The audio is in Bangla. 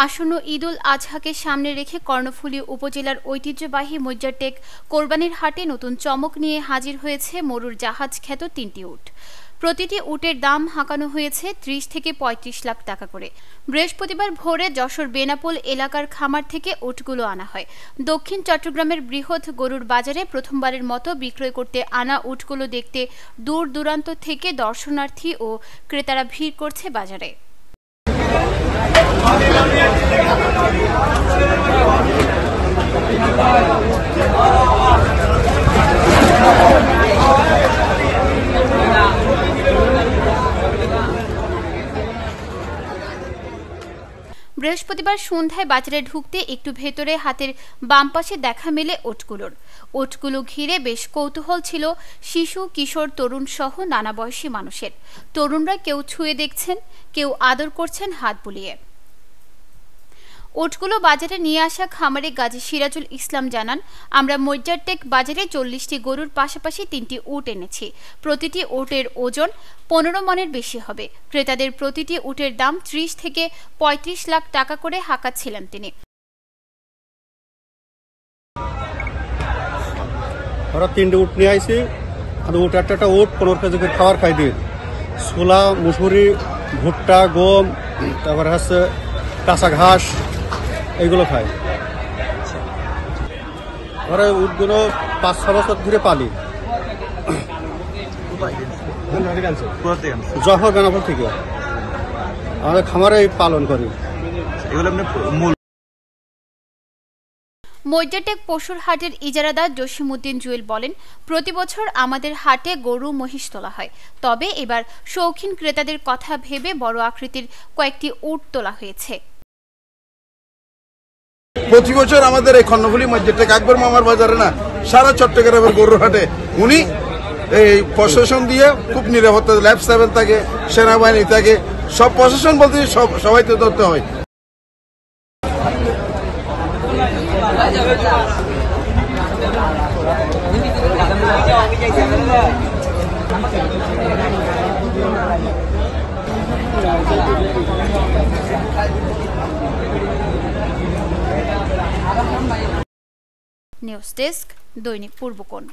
আসন্ন ঈদ উল আজহাকে সামনে রেখে কর্ণফুলী উপজেলার ঐতিহ্যবাহী মজ্জারটেক কোরবানির হাটে নতুন চমক নিয়ে হাজির হয়েছে মরুর জাহাজ খ্যাত ৩টি উট। প্রতিটি উটের দাম হাঁকানো হয়েছে ৩০ থেকে ৩৫ লাখ টাকা করে। বৃহস্পতিবার ভোরে যশোর বেনাপোল এলাকার খামার থেকে উটগুলো আনা হয়। দক্ষিণ চট্টগ্রামের বৃহৎ গরুর বাজারে প্রথমবারের মতো বিক্রয় করতে আনা উটগুলো দেখতে দূর দূরান্ত থেকে দর্শনার্থী ও ক্রেতারা ভিড় করছে বাজারে। বৃহস্পতিবার সন্ধ্যায় বাজারে ঢুকতে একটু ভেতরে হাতের বাম পাশে দেখা মেলে ওটগুলো ঘিরে বেশ কৌতূহল ছিল শিশু, কিশোর, তরুণ সহ নানা বয়সী মানুষের। তরুণরা কেউ ছুঁয়ে দেখছেন, কেউ আদর করছেন হাত বুলিয়ে। ওটগুলো বাজারে নিয়ে আসা খামারে গাজী সিরাজুল ইসলাম জানান, আমরা মজ্জারটেক বাজারে ৪০টি গরুর পাশাপাশি ৩টি উট এনেছি। প্রতিটি উটের ওজন ১৫ মনের বেশি হবে। ক্রেতাদের প্রতিটি উটের দাম ৩০ থেকে ৩৫ লাখ টাকা করে হাঁকাচ্ছিলেন তিনি। ওরা ৩টে উট নিয়ে আইছি, উট একটা উট ১৫ কেজি করে খাবার খাই দিই। ছোলা, মুসুরি, ভুট্টা, গম, তারপরে হচ্ছে কাঁচা ঘাস, এইগুলো খায়। ওরা উটগুলো ৫-৬ বছর ধরে পালি, জহর বেনাপোল থেকে আমাদের খামারে পালন করি। মজ্জারটেক পশুর হাটের ইজারাদার জসিমউদ্দিন জুয়েল বলেন, প্রতি বছর আমাদের হাটে গরু, মহিষ তোলা হয়, তবে এবার শৌখিন ক্রেতাদের কথা ভেবে বড় আকৃতির কয়েকটি উট তোলা হয়েছে। প্রতি বছর আমাদের এই কর্ণফুলী মজ্জারটেক আকবর মামার বাজারে না, সারা চট্টগ্রামের গরুর হাটে উনি এই প্রশাসন দিয়ে খুব নিরাপত্তা, ল্যাব 7 থাকে, সেনাবাহিনী থাকে, সব প্রশাসন বলতে সবাই তো ধরতে হয়। নিউজ ডেস্ক, দৈনিক পূর্বকোণ।